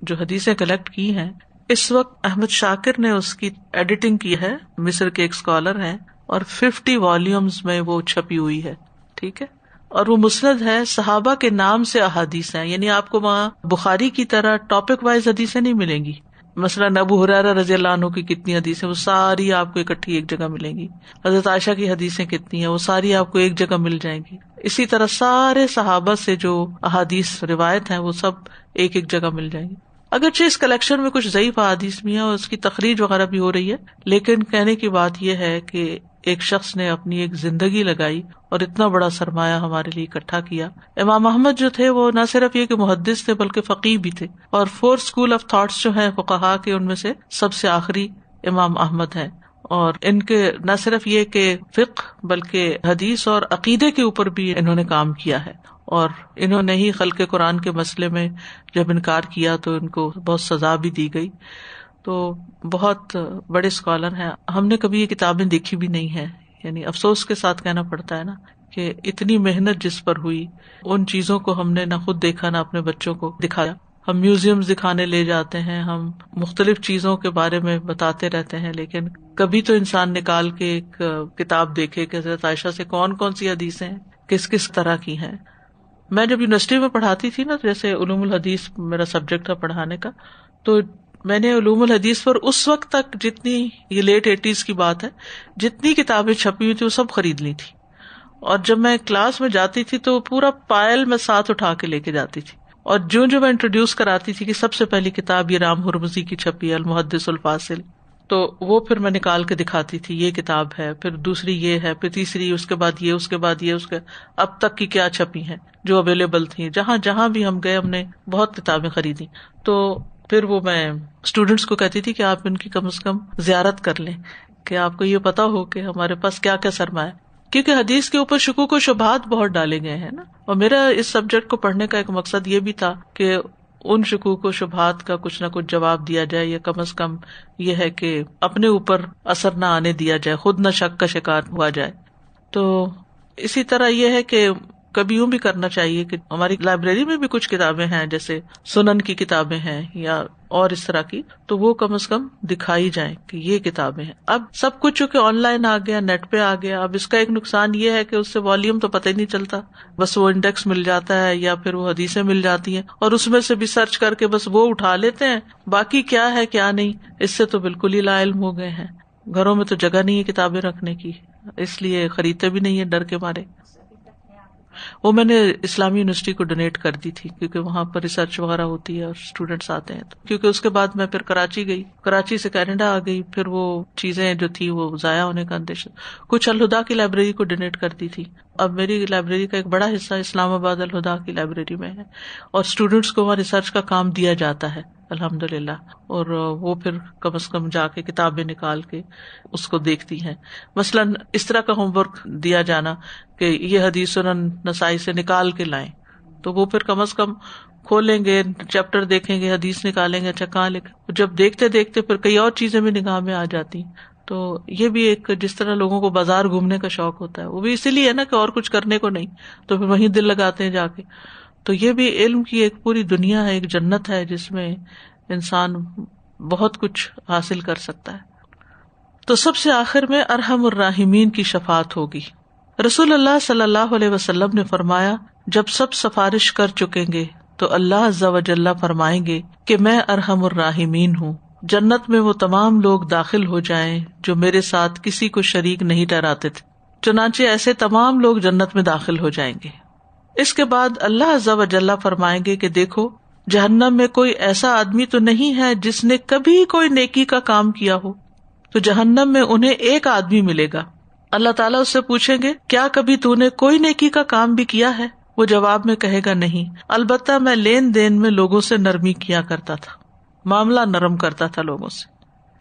جو حدیثیں کلیکٹ کی ہیں، اس وقت احمد شاکر نے اس کی ایڈیٹنگ کی ہے، مصر کے ایک اسکالر ہیں، اور 50 والیومز میں وہ چھپی ہوئی ہے. ٹھیک ہے، اور وہ مسند ہے، صحابہ کے نام سے احادیث ہیں، یعنی آپ کو وہاں بخاری کی طرح ٹاپک وائز حدیثیں نہیں ملیں گی. مثلاً ابو ہریرہ رضی اللہ عنہ کی کتنی حدیثیں وہ ساری آپ کو اکٹھی ایک جگہ ملیں گی. حضرت عائشہ کی حدیثیں کتنی ہیں وہ ساری آپ کو ایک جگہ مل جائیں گی. اسی طرح سارے صحابہ سے جو احادیث روایت ہیں وہ سب ایک ایک جگہ مل جائیں گی. اگرچہ اس کلیکشن میں کچھ ضعیف احادیث بھی ہیں اور اس کی تخریج وغیرہ بھی ہو رہی ہے، لیکن کہنے کی بات یہ ہے کہ ایک شخص نے اپنی ایک زندگی لگائی اور اتنا بڑا سرمایہ ہمارے لیے اکٹھا کیا. امام احمد جو تھے وہ نہ صرف یہ کہ محدث تھے بلکہ فقیہ بھی تھے، اور 4 اسکول آف تھاٹس جو ہیں فقہا کے ان میں سے سب سے آخری امام احمد ہیں. اور ان کے نہ صرف یہ کہ فقہ بلکہ حدیث اور عقیدے کے اوپر بھی انہوں نے کام کیا ہے. اور انہوں نے ہی خلق قرآن کے مسئلے میں جب انکار کیا تو ان کو بہت سزا بھی دی گئی. تو بہت بڑے اسکالر ہیں. ہم نے کبھی یہ کتابیں دیکھی بھی نہیں ہے، یعنی افسوس کے ساتھ کہنا پڑتا ہے نا کہ اتنی محنت جس پر ہوئی ان چیزوں کو ہم نے نہ خود دیکھا نہ اپنے بچوں کو دکھایا. ہم میوزیم دکھانے لے جاتے ہیں، ہم مختلف چیزوں کے بارے میں بتاتے رہتے ہیں، لیکن کبھی تو انسان نکال کے ایک کتاب دیکھے کہ حضرت عائشہ سے کون کون سی حدیثیں ہیں، کس کس طرح کی ہیں. میں جب یونیورسٹی میں پڑھاتی تھی نا، جیسے علوم الحدیث میرا سبجیکٹ تھا پڑھانے کا، تو میں نے علوم الحدیث پر اس وقت تک جتنی، یہ لیٹ 80s کی بات ہے، جتنی کتابیں چھپی ہوئی تھی وہ سب خرید لی تھی. اور جب میں کلاس میں جاتی تھی تو پورا پائل میں ساتھ اٹھا کے لے کے جاتی تھی. اور جو میں انٹروڈیوس کراتی تھی کہ سب سے پہلی کتاب یہ رام ہرمزی کی چھپی ہے المحدث الفاصل، تو وہ پھر میں نکال کے دکھاتی تھی یہ کتاب ہے، پھر دوسری یہ ہے، پھر تیسری، اس کے بعد یہ، اس کے بعد یہ، اس کے اب تک کی کیا چھپی ہیں جو اویلیبل تھیں. جہاں بھی ہم گئے ہم نے بہت کتابیں خریدی. تو پھر وہ میں اسٹوڈینٹس کو کہتی تھی کہ آپ ان کی کم از کم زیارت کر لیں کہ آپ کو یہ پتا ہو کہ ہمارے پاس کیا کیا سرمایہ، کیونکہ حدیث کے اوپر شکوک و شبہات بہت ڈالے گئے ہیں نا. اور میرا اس سبجیکٹ کو پڑھنے کا ایک مقصد یہ بھی تھا کہ ان شکوک و شبہات کا کچھ نہ کچھ جواب دیا جائے، یا کم از کم یہ ہے کہ اپنے اوپر اثر نہ آنے دیا جائے، خود نہ شک کا شکار ہوا جائے. تو اسی طرح یہ ہے کہ کبھی یوں بھی کرنا چاہیے کہ ہماری لائبریری میں بھی کچھ کتابیں ہیں جیسے سنن کی کتابیں ہیں یا اور اس طرح کی، تو وہ کم از کم دکھائی جائیں کہ یہ کتابیں ہیں. اب سب کچھ چونکہ آن لائن آ گیا، نیٹ پہ آ گیا، اب اس کا ایک نقصان یہ ہے کہ اس سے والیوم تو پتہ ہی نہیں چلتا، بس وہ انڈیکس مل جاتا ہے یا پھر وہ حدیثیں مل جاتی ہیں اور اس میں سے بھی سرچ کر کے بس وہ اٹھا لیتے ہیں، باقی کیا ہے کیا نہیں اس سے تو بالکل ہی لا علم ہو گئے ہیں. گھروں میں تو جگہ نہیں ہے کتابیں رکھنے کی، اس لیے خریدتے بھی نہیں ہے ڈر کے مارے. وہ میں نے اسلامی یونیورسٹی کو ڈونیٹ کر دی تھی کیونکہ وہاں پر ریسرچ وغیرہ ہوتی ہے اور اسٹوڈینٹس آتے ہیں. کیونکہ اس کے بعد میں پھر کراچی گئی, کراچی سے کینیڈا آ گئی, پھر وہ چیزیں جو تھی وہ ضائع ہونے کا اندیشہ. کچھ الہدا کی لائبریری کو ڈونیٹ کر دی تھی. اب میری لائبریری کا ایک بڑا حصہ اسلام آباد الہدا کی لائبریری میں ہے اور اسٹوڈینٹس کو وہاں ریسرچ کا کام دیا جاتا ہے الحمدللہ, اور وہ پھر کم از کم جا کے کتابیں نکال کے اس کو دیکھتی ہیں. مثلاً اس طرح کا ہوم ورک دیا جانا کہ یہ حدیث سنن نسائی سے نکال کے لائیں, تو وہ پھر کم از کم کھولیں گے, چیپٹر دیکھیں گے, حدیث نکالیں گے, اچھا کہاں لکھا, جب دیکھتے دیکھتے پھر کئی اور چیزیں بھی نگاہ میں آ جاتی. تو یہ بھی ایک, جس طرح لوگوں کو بازار گھومنے کا شوق ہوتا ہے, وہ بھی اسی لیے ہے نا کہ اور کچھ کرنے کو نہیں, تو پھر وہیں دل لگاتے ہیں جا کے. تو یہ بھی علم کی ایک پوری دنیا ہے, ایک جنت ہے جس میں انسان بہت کچھ حاصل کر سکتا ہے. تو سب سے آخر میں ارحم الراحمین کی شفاعت ہوگی. رسول اللہ صلی اللہ علیہ وسلم نے فرمایا, جب سب سفارش کر چکیں گے تو اللہ عز و جل فرمائیں گے کہ میں ارحم الراحمین ہوں. جنت میں وہ تمام لوگ داخل ہو جائیں جو میرے ساتھ کسی کو شریک نہیں ٹھہراتے تھے. چنانچہ ایسے تمام لوگ جنت میں داخل ہو جائیں گے. اس کے بعد اللہ عز و جل فرمائیں گے کہ دیکھو, جہنم میں کوئی ایسا آدمی تو نہیں ہے جس نے کبھی کوئی نیکی کا کام کیا ہو. تو جہنم میں انہیں ایک آدمی ملے گا. اللہ تعالیٰ اس سے پوچھیں گے, کیا کبھی تو نے کوئی نیکی کا کام بھی کیا ہے؟ وہ جواب میں کہے گا, نہیں, البتہ میں لین دین میں لوگوں سے نرمی کیا کرتا تھا, معاملہ نرم کرتا تھا لوگوں سے.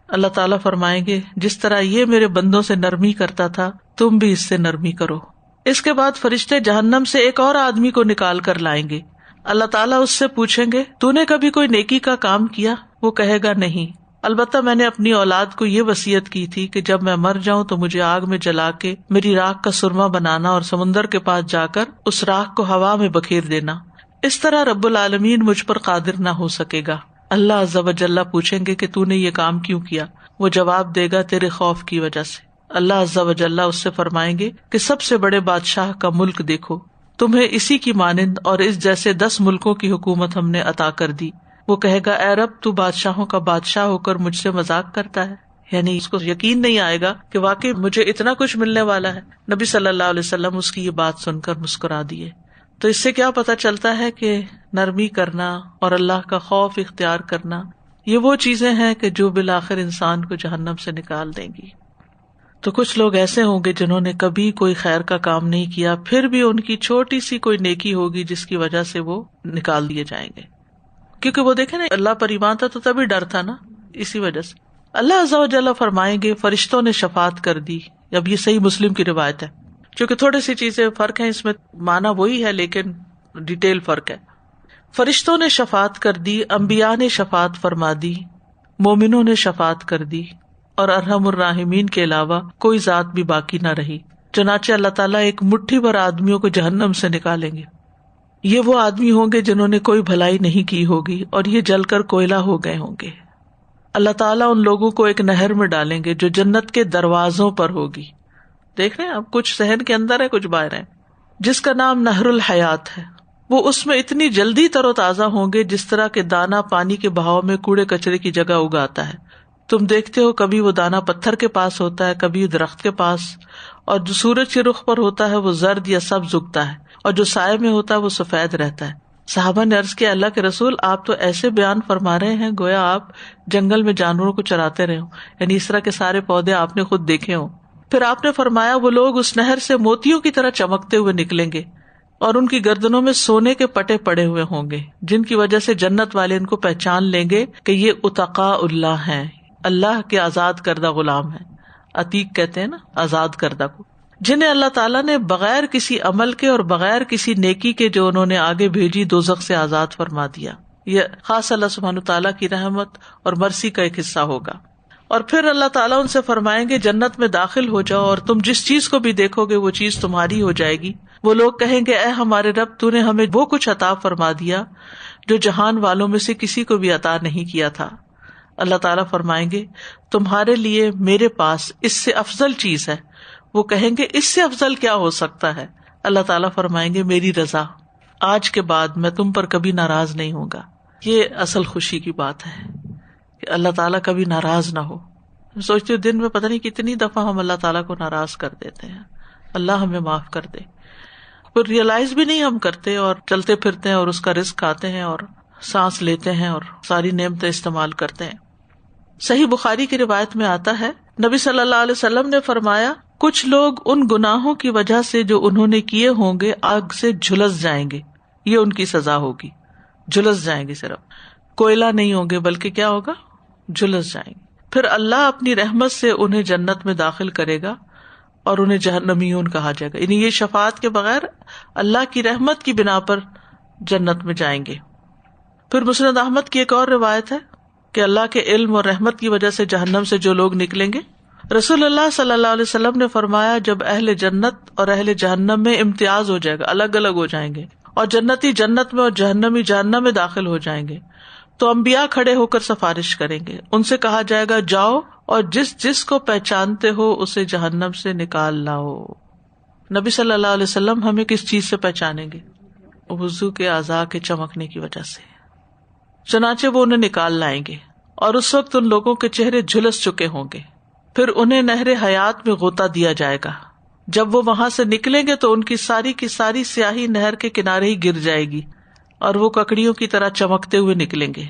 اللہ تعالیٰ فرمائیں گے, جس طرح یہ میرے بندوں سے نرمی کرتا تھا تم بھی اس سے نرمی کرو. اس کے بعد فرشتے جہنم سے ایک اور آدمی کو نکال کر لائیں گے. اللہ تعالیٰ اس سے پوچھیں گے, تو نے کبھی کوئی نیکی کا کام کیا؟ وہ کہے گا, نہیں, البتہ میں نے اپنی اولاد کو یہ وصیت کی تھی کہ جب میں مر جاؤں تو مجھے آگ میں جلا کے میری راکھ کا سرما بنانا اور سمندر کے پاس جا کر اس راکھ کو ہوا میں بکھیر دینا. اس طرح رب العالمین مجھ پر قادر نہ ہو سکے گا. اللہ عز و جل پوچھیں گے کہ تو نے یہ کام کیوں کیا؟ وہ جواب دے گا, تیرے خوف کی وجہ سے. اللہ عز و جل اس سے فرمائیں گے کہ سب سے بڑے بادشاہ کا ملک دیکھو, تمہیں اسی کی مانند اور اس جیسے 10 ملکوں کی حکومت ہم نے عطا کر دی. وہ کہے گا, اے رب, تو بادشاہوں کا بادشاہ ہو کر مجھ سے مذاق کرتا ہے. یعنی اس کو یقین نہیں آئے گا کہ واقعی مجھے اتنا کچھ ملنے والا ہے. نبی صلی اللہ علیہ وسلم اس کی یہ بات سن کر مسکرا دیے. تو اس سے کیا پتا چلتا ہے کہ نرمی کرنا اور اللہ کا خوف اختیار کرنا یہ وہ چیزیں ہیں کہ جو بالآخر انسان کو جہنم سے نکال دیں گی. تو کچھ لوگ ایسے ہوں گے جنہوں نے کبھی کوئی خیر کا کام نہیں کیا, پھر بھی ان کی چھوٹی سی کوئی نیکی ہوگی جس کی وجہ سے وہ نکال دیے جائیں گے. کیونکہ وہ دیکھیں نا, اللہ پر ایمان تھا تو تبھی ڈر تھا نا, اسی وجہ سے. اللہ عز و جل فرمائیں گے, فرشتوں نے شفاعت کر دی. اب یہ صحیح مسلم کی روایت ہے, چونکہ تھوڑی سی چیزیں فرق ہیں اس میں, معنی وہی ہے لیکن ڈیٹیل فرق ہے. فرشتوں نے شفاعت کر دی, انبیاء نے شفاعت فرما دی, مومنوں نے شفاعت کر دی, اور ارحم الراحمین کے علاوہ کوئی ذات بھی باقی نہ رہی. چنانچہ اللہ تعالیٰ ایک مٹھی بھر آدمیوں کو جہنم سے نکالیں گے. یہ وہ آدمی ہوں گے جنہوں نے کوئی بھلائی نہیں کی ہوگی اور یہ جل کر کوئلہ ہو گئے ہوں گے. اللہ تعالیٰ ان لوگوں کو ایک نہر میں ڈالیں گے جو جنت کے دروازوں پر ہوگی. دیکھ رہے ہیں اب, کچھ ذہن کے اندر ہے کچھ باہر ہے, جس کا نام نہر الحیات ہے. وہ اس میں اتنی جلدی تر و تازہ ہوں گے جس طرح کہ دانا پانی کے بہاؤ میں کوڑے کچرے کی جگہ اگاتا ہے. تم دیکھتے ہو کبھی وہ دانا پتھر کے پاس ہوتا ہے, کبھی درخت کے پاس, اور جو سورج کے رخ پر ہوتا ہے وہ زرد یا سبز اگتا ہے, اور جو سائے میں ہوتا ہے وہ سفید رہتا ہے. صحابہ نے عرض کیا, اللہ کے رسول, آپ تو ایسے بیان فرما رہے ہیں گویا آپ جنگل میں جانوروں کو چراتے رہے ہوں, یعنی اس طرح کے سارے پودے آپ نے خود دیکھے ہوں. پھر آپ نے فرمایا, وہ لوگ اس نہر سے موتیوں کی طرح چمکتے ہوئے نکلیں گے اور ان کی گردنوں میں سونے کے پٹے پڑے ہوئے ہوں گے, جن کی وجہ سے جنت والے ان کو پہچان لیں گے کہ یہ اتقاء اللہ ہیں, اللہ کے آزاد کردہ غلام ہیں. عتیق کہتے ہیں نا آزاد کردہ کو, جنہیں اللہ تعالیٰ نے بغیر کسی عمل کے اور بغیر کسی نیکی کے جو انہوں نے آگے بھیجی دوزخ سے آزاد فرما دیا. یہ خاص اللہ سبحانہ تعالیٰ کی رحمت اور مرسی کا ایک حصہ ہوگا. اور پھر اللہ تعالیٰ ان سے فرمائیں گے, جنت میں داخل ہو جاؤ اور تم جس چیز کو بھی دیکھو گے وہ چیز تمہاری ہو جائے گی. وہ لوگ کہیں گے, اے ہمارے رب, تو نے ہمیں وہ کچھ عطا فرما دیا جو جہان والوں میں سے کسی کو بھی عطا نہیں کیا تھا. اللہ تعالیٰ فرمائیں گے, تمہارے لیے میرے پاس اس سے افضل چیز ہے. وہ کہیں گے, اس سے افضل کیا ہو سکتا ہے؟ اللہ تعالیٰ فرمائیں گے, میری رضا. آج کے بعد میں تم پر کبھی ناراض نہیں ہوں گا. یہ اصل خوشی کی بات ہے کہ اللہ تعالیٰ کبھی ناراض نہ ہو. سوچتے دن میں پتہ نہیں کتنی دفعہ ہم اللہ تعالیٰ کو ناراض کر دیتے ہیں. اللہ ہمیں معاف کر دے. پھر ریئلائز بھی نہیں ہم کرتے اور چلتے پھرتے ہیں اور اس کا رزق کھاتے ہیں اور سانس لیتے ہیں اور ساری نعمتیں استعمال کرتے ہیں. صحیح بخاری کی روایت میں آتا ہے نبی صلی اللہ علیہ وسلم نے فرمایا کچھ لوگ ان گناہوں کی وجہ سے جو انہوں نے کیے ہوں گے آگ سے جھلس جائیں گے، یہ ان کی سزا ہوگی. جھلس جائیں گے، صرف کوئلہ نہیں ہوں گے بلکہ کیا ہوگا، جھلس جائیں گے. پھر اللہ اپنی رحمت سے انہیں جنت میں داخل کرے گا اور انہیں جہنمیون کہا جائے گا. یعنی یہ شفاعت کے بغیر اللہ کی رحمت کی بنا پر جنت میں جائیں گے. پھر مسند احمد کی ایک اور روایت ہے کہ اللہ کے علم اور رحمت کی وجہ سے جہنم سے جو لوگ نکلیں گے، رسول اللہ صلی اللہ علیہ وسلم نے فرمایا جب اہل جنت اور اہل جہنم میں امتیاز ہو جائے گا، الگ الگ ہو جائیں گے، اور جنتی جنت میں اور جہنمی جہنم میں داخل ہو جائیں گے، تو انبیاء کھڑے ہو کر سفارش کریں گے. ان سے کہا جائے گا جاؤ اور جس جس کو پہچانتے ہو اسے جہنم سے نکال لاؤ. نبی صلی اللہ علیہ وسلم ہمیں کس چیز سے پہچانیں گے؟ وضو کے اعضاء کے چمکنے کی وجہ سے. چنانچہ وہ انہیں نکال لائیں گے اور اس وقت ان لوگوں کے چہرے جھلس چکے ہوں گے. پھر انہیں نہر حیات میں غوطہ دیا جائے گا. جب وہ وہاں سے نکلیں گے تو ان کی ساری سیاہی نہر کے کنارے ہی گر جائے گی اور وہ ککڑیوں کی طرح چمکتے ہوئے نکلیں گے.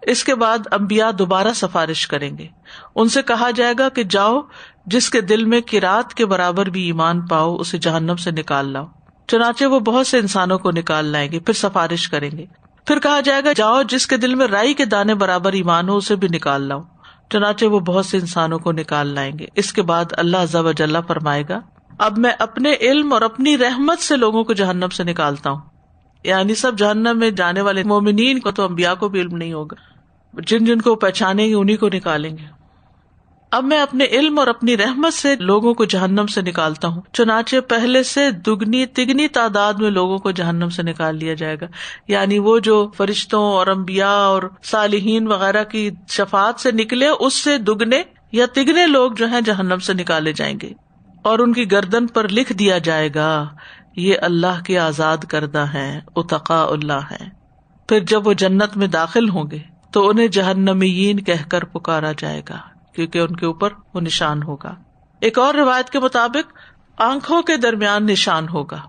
اس کے بعد انبیاء دوبارہ سفارش کریں گے. ان سے کہا جائے گا کہ جاؤ جس کے دل میں قرات کے برابر بھی ایمان پاؤ اسے جہنم سے نکال لاؤ. چنانچہ وہ بہت سے انسانوں کو نکال لائیں گے. پھر سفارش کریں گے. پھر کہا جائے گا جاؤ جس کے دل میں رائی کے دانے برابر ایمان ہو اسے بھی نکال لاؤ. چنانچہ وہ بہت سے انسانوں کو نکال لائیں گے. اس کے بعد اللہ عز و جل فرمائے گا اب میں اپنے علم اور اپنی رحمت سے لوگوں کو جہنم سے نکالتا ہوں. یعنی سب جہنم میں جانے والے مومنین کو تو انبیاء کو بھی علم نہیں ہوگا، جن جن کو پہچانیں گے انہیں کو نکالیں گے. اب میں اپنے علم اور اپنی رحمت سے لوگوں کو جہنم سے نکالتا ہوں. چنانچہ پہلے سے دگنی تگنی تعداد میں لوگوں کو جہنم سے نکال لیا جائے گا. یعنی وہ جو فرشتوں اور انبیاء اور صالحین وغیرہ کی شفاعت سے نکلے اس سے دگنے یا تگنے لوگ جو ہیں جہنم سے نکالے جائیں گے اور ان کی گردن پر لکھ دیا جائے گا یہ اللہ کے آزاد کردہ ہیں، اتقاء اللہ ہیں. پھر جب وہ جنت میں داخل ہوں گے تو انہیں جہنمیین کہہ کر پکارا جائے گا کیونکہ ان کے اوپر وہ نشان ہوگا. ایک اور روایت کے مطابق آنکھوں کے درمیان نشان ہوگا،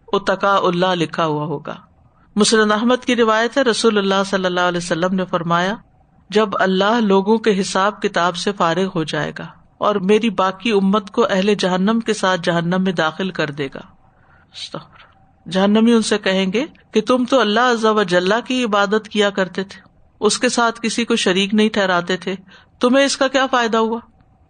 اتقاء اللہ لکھا ہوا ہوگا. مسند احمد کی روایت ہے رسول اللہ صلی اللہ علیہ وسلم نے فرمایا جب اللہ لوگوں کے حساب کتاب سے فارغ ہو جائے گا اور میری باقی امت کو اہل جہنم کے ساتھ جہنم میں داخل کر دے گا. جہنمی ان سے کہیں گے کہ تم تو اللہ عز و جل کی عبادت کیا کرتے تھے، اس کے ساتھ کسی کو شریک نہیں ٹھہراتے تھے، تمہیں اس کا کیا فائدہ ہوا؟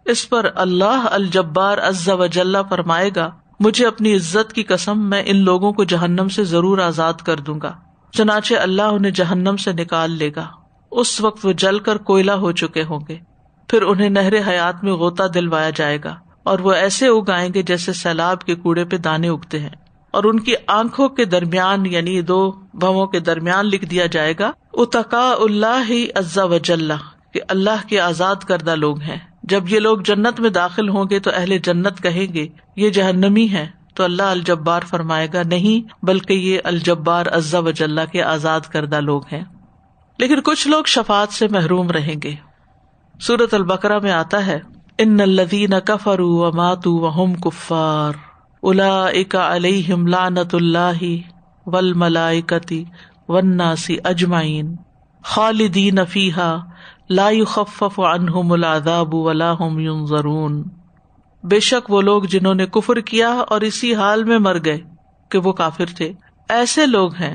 اس پر اللہ الجبار عز و جل فرمائے گا مجھے اپنی عزت کی قسم میں ان لوگوں کو جہنم سے ضرور آزاد کر دوں گا. چنانچہ اللہ انہیں جہنم سے نکال لے گا. اس وقت وہ جل کر کوئلہ ہو چکے ہوں گے. پھر انہیں نہر حیات میں غوطہ دلوایا جائے گا اور وہ ایسے اگائیں گے جیسے سیلاب کے کوڑے پہ دانے اگتے ہیں، اور ان کی آنکھوں کے درمیان یعنی دو بھووں کے درمیان لکھ دیا جائے گا اتقاء اللہ عز و جل کہ اللہ کے آزاد کردہ لوگ ہیں. جب یہ لوگ جنت میں داخل ہوں گے تو اہل جنت کہیں گے یہ جہنمی ہیں، تو اللہ الجبار فرمائے گا نہیں بلکہ یہ الجبار عز و جل کے آزاد کردہ لوگ ہیں. لیکن کچھ لوگ شفاعت سے محروم رہیں گے. سورۃ البقرہ میں آتا ہے ان الذین کفروا وماتوا وهم کفار اولئک علیہم لعنۃ اللہ والملائکۃ والناس اجمعین خالدین فیہا لا یخفف عنہم العذاب ولا هم ینظرون. بے شک وہ لوگ جنہوں نے کفر کیا اور اسی حال میں مر گئے کہ وہ کافر تھے، ایسے لوگ ہیں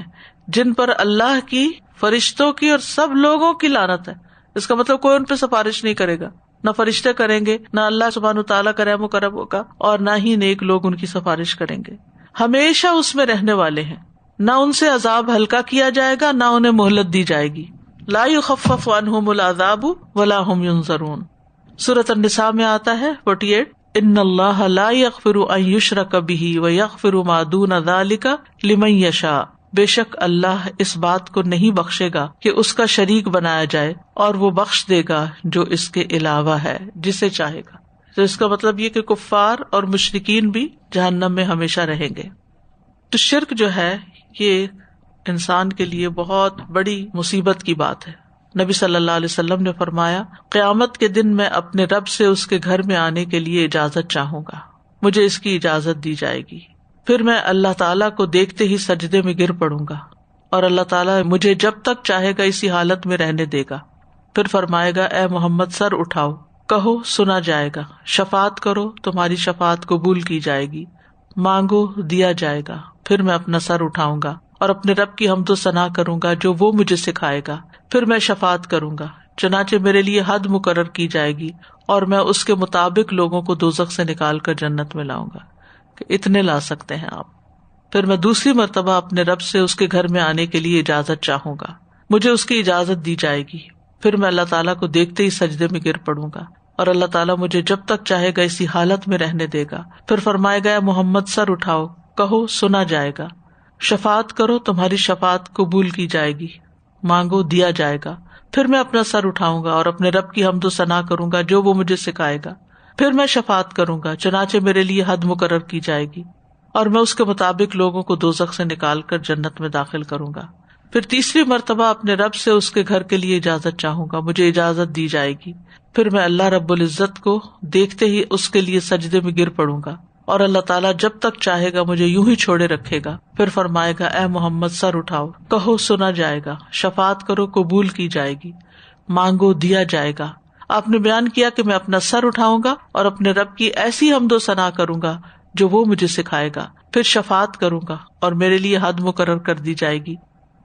جن پر اللہ کی، فرشتوں کی اور سب لوگوں کی لعنت ہے. اس کا مطلب کوئی ان پہ سفارش نہیں کرے گا، نہ فرشتے کریں گے، نہ اللہ سبحانہ تعالیٰ کا رحم و کرم ہوگا، اور نہ ہی نیک لوگ ان کی سفارش کریں گے. ہمیشہ اس میں رہنے والے ہیں، نہ ان سے عذاب ہلکا کیا جائے گا نہ انہیں مہلت دی جائے گی. لا یخفف عنہم العذاب ولا هم ینظرون. سورۃ النساء میں آتا ہے 48 ان اللہ لا یغفر ان یشرک بہ ویغفر ما دون ذلک لمن یشاء. بے شک اللہ اس بات کو نہیں بخشے گا کہ اس کا شریک بنایا جائے، اور وہ بخش دے گا جو اس کے علاوہ ہے جسے چاہے گا. تو اس کا مطلب یہ کہ کفار اور مشرکین بھی جہنم میں ہمیشہ رہیں گے. تو شرک جو ہے یہ انسان کے لیے بہت بڑی مصیبت کی بات ہے. نبی صلی اللہ علیہ وسلم نے فرمایا قیامت کے دن میں اپنے رب سے اس کے گھر میں آنے کے لیے اجازت چاہوں گا، مجھے اس کی اجازت دی جائے گی. پھر میں اللہ تعالیٰ کو دیکھتے ہی سجدے میں گر پڑوں گا اور اللہ تعالیٰ مجھے جب تک چاہے گا اسی حالت میں رہنے دے گا. پھر فرمائے گا اے محمد سر اٹھاؤ، کہو سنا جائے گا، شفاعت کرو تمہاری شفاعت قبول کی جائے گی، مانگو دیا جائے گا. پھر میں اپنا سر اٹھاؤں گا اور اپنے رب کی حمد و ثنا کروں گا جو وہ مجھے سکھائے گا. پھر میں شفاعت کروں گا، چنانچہ میرے لیے حد مقرر کی جائے گی اور میں اس کے مطابق لوگوں کو دوزخ سے نکال کر جنت میں لاؤں گا کہ اتنے لا سکتے ہیں آپ. پھر میں دوسری مرتبہ اپنے رب سے اس کے گھر میں آنے کے لیے اجازت چاہوں گا، مجھے اس کی اجازت دی جائے گی. پھر میں اللہ تعالیٰ کو دیکھتے ہی سجدے میں گر پڑوں گا اور اللہ تعالیٰ مجھے جب تک چاہے گا اسی حالت میں رہنے دے گا. پھر فرمائے گا محمد سر اٹھاؤ، کہو سنا جائے گا، شفاعت کرو تمہاری شفاعت قبول کی جائے گی، مانگو دیا جائے گا. پھر میں اپنا سر اٹھاؤں گا اور اپنے رب کی حمد و ثنا کروں گا جو وہ مجھے سکھائے گا. پھر میں شفاعت کروں گا، چنانچہ میرے لیے حد مقرر کی جائے گی اور میں اس کے مطابق لوگوں کو دوزخ سے نکال کر جنت میں داخل کروں گا. پھر تیسری مرتبہ اپنے رب سے اس کے گھر کے لیے اجازت چاہوں گا، مجھے اجازت دی جائے گی. پھر میں اللہ رب العزت کو دیکھتے ہی اس کے لیے سجدے میں گر پڑوں گا اور اللہ تعالیٰ جب تک چاہے گا مجھے یوں ہی چھوڑے رکھے گا. پھر فرمائے گا اے محمد سر اٹھاؤ، کہو سنا جائے گا، شفاعت کرو قبول کی جائے گی، مانگو دیا جائے گا. آپ نے بیان کیا کہ میں اپنا سر اٹھاؤں گا اور اپنے رب کی ایسی حمد و ثنا کروں گا جو وہ مجھے سکھائے گا. پھر شفاعت کروں گا اور میرے لیے حد مقرر کر دی جائے گی.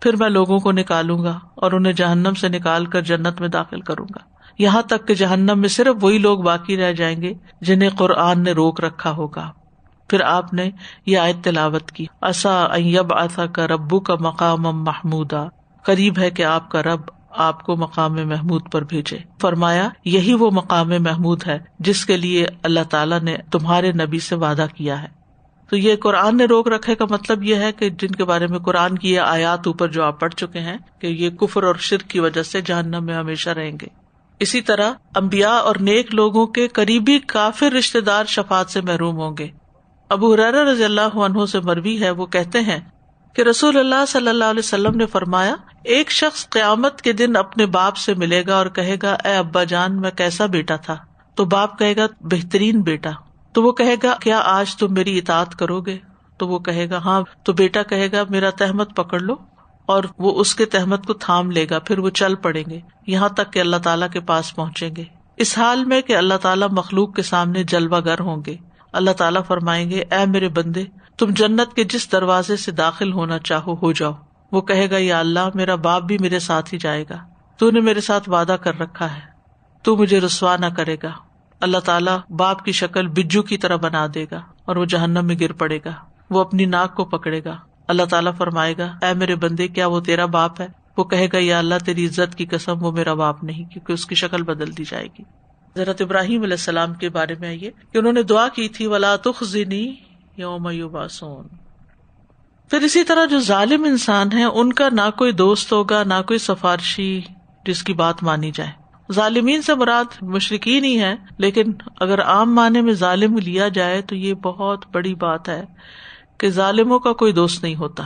پھر میں لوگوں کو نکالوں گا اور انہیں جہنم سے نکال کر جنت میں داخل کروں گا، یہاں تک کہ جہنم میں صرف وہی لوگ باقی رہ جائیں گے جنہیں قرآن نے روک رکھا ہوگا. پھر آپ نے یہ آیت تلاوت کی، عسیٰ ان یبعثک ربک مقاما محمودا، قریب ہے کہ آپ کا رب آپ کو مقام محمود پر بھیجے. فرمایا یہی وہ مقام محمود ہے جس کے لیے اللہ تعالیٰ نے تمہارے نبی سے وعدہ کیا ہے. تو یہ قرآن نے روک رکھے کا مطلب یہ ہے کہ جن کے بارے میں قرآن کی یہ آیات اوپر جو آپ پڑھ چکے ہیں کہ یہ کفر اور شرک کی وجہ سے جہنم میں ہمیشہ رہیں گے. اسی طرح انبیاء اور نیک لوگوں کے قریبی کافر رشتہ دار شفاعت سے محروم ہوں گے. ابو ہریرہ رضی اللہ عنہ سے مروی ہے، وہ کہتے ہیں کہ رسول اللہ صلی اللہ علیہ وسلم نے فرمایا، ایک شخص قیامت کے دن اپنے باپ سے ملے گا اور کہے گا اے ابا جان میں کیسا بیٹا تھا؟ تو باپ کہے گا بہترین بیٹا. تو وہ کہے گا کیا آج تم میری اطاعت کرو گے؟ تو وہ کہے گا ہاں. تو بیٹا کہے گا میرا تہمت پکڑ لو، اور وہ اس کے تہمت کو تھام لے گا. پھر وہ چل پڑیں گے یہاں تک کہ اللہ تعالیٰ کے پاس پہنچیں گے، اس حال میں کہ اللہ تعالیٰ مخلوق کے سامنے جلوہ گر ہوں گے. اللہ تعالیٰ فرمائیں گے اے میرے بندے تم جنت کے جس دروازے سے داخل ہونا چاہو ہو جاؤ. وہ کہے گا یا اللہ میرا باپ بھی میرے ساتھ ہی جائے گا، تو نے میرے ساتھ وعدہ کر رکھا ہے، تو مجھے رسوا نہ کرے گا. اللہ تعالیٰ باپ کی شکل بجو کی طرح بنا دے گا اور وہ جہنم میں گر پڑے گا. وہ اپنی ناک کو پکڑے گا. اللہ تعالیٰ فرمائے گا اے میرے بندے کیا وہ تیرا باپ ہے؟ وہ کہے گا یا اللہ تیری عزت کی قسم وہ میرا باپ نہیں، کیونکہ اس کی شکل بدل دی جائے گی. حضرت ابراہیم علیہ السلام کے بارے میں آئیے کہ انہوں نے دعا کی تھی وَلَا تُخْزِنِي يَوْمَ يُبْعَثُونَ. پھر اسی طرح جو ظالم انسان ہیں ان کا نہ کوئی دوست ہوگا نہ کوئی سفارشی جس کی بات مانی جائے. ظالمین سے مراد مشرکین ہی ہے، لیکن اگر عام معنی میں ظالم لیا جائے تو یہ بہت بڑی بات ہے کہ ظالموں کا کوئی دوست نہیں ہوتا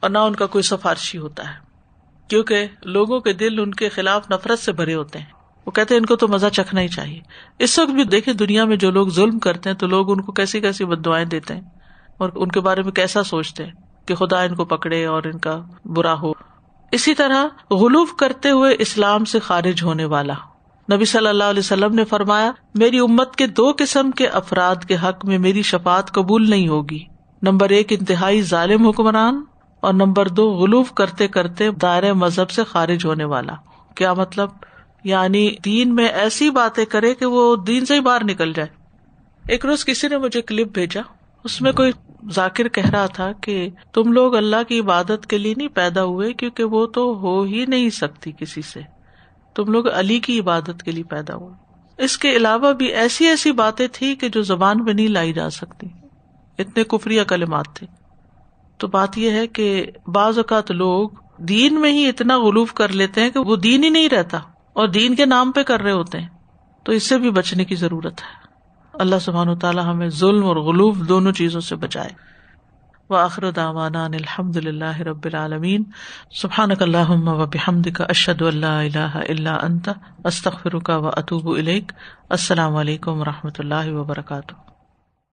اور نہ ان کا کوئی سفارشی ہوتا ہے، کیونکہ لوگوں کے دل ان کے خلاف نفرت سے بھرے ہوتے ہیں. وہ کہتے ہیں ان کو تو مزہ چکھنا ہی چاہیے. اس وقت بھی دیکھیں دنیا میں جو لوگ ظلم کرتے ہیں تو لوگ ان کو کیسی کیسی بددعائیں دیتے ہیں اور ان کے بارے میں کیسا سوچتے ہیں کہ خدا ان کو پکڑے اور ان کا برا ہو. اسی طرح غلو کرتے ہوئے اسلام سے خارج ہونے والا، نبی صلی اللہ علیہ وسلم نے فرمایا میری امت کے 2 قسم کے افراد کے حق میں میری شفاعت قبول نہیں ہوگی. نمبر 1 انتہائی ظالم حکمران، اور نمبر 2 غلو کرتے کرتے دائرۂ مذہب سے خارج ہونے والا. کیا مطلب؟ یعنی دین میں ایسی باتیں کرے کہ وہ دین سے ہی باہر نکل جائے. ایک روز کسی نے مجھے کلپ بھیجا، اس میں کوئی ذاکر کہہ رہا تھا کہ تم لوگ اللہ کی عبادت کے لیے نہیں پیدا ہوئے کیونکہ وہ تو ہو ہی نہیں سکتی کسی سے، تم لوگ علی کی عبادت کے لیے پیدا ہوئے. اس کے علاوہ بھی ایسی ایسی باتیں تھی کہ جو زبان پہ نہیں لائی جا سکتی، اتنے کفریہ کلمات تھے. تو بات یہ ہے کہ بعض اوقات لوگ دین میں ہی اتنا غلو کر لیتے ہیں کہ وہ دین ہی نہیں رہتا اور دین کے نام پہ کر رہے ہوتے ہیں. تو اس سے بھی بچنے کی ضرورت ہے. اللہ سبحانہ وتعالی ہمیں ظلم اور غلو دونوں چیزوں سے بچائے. وآخر دعوانا ان الحمد للہ رب العالمین. سبحانک اللہم وبحمدک اشہد ان لا الہ الا انت استغفرک واتوب الیک. السلام علیکم ورحمۃ اللہ وبرکاتہ.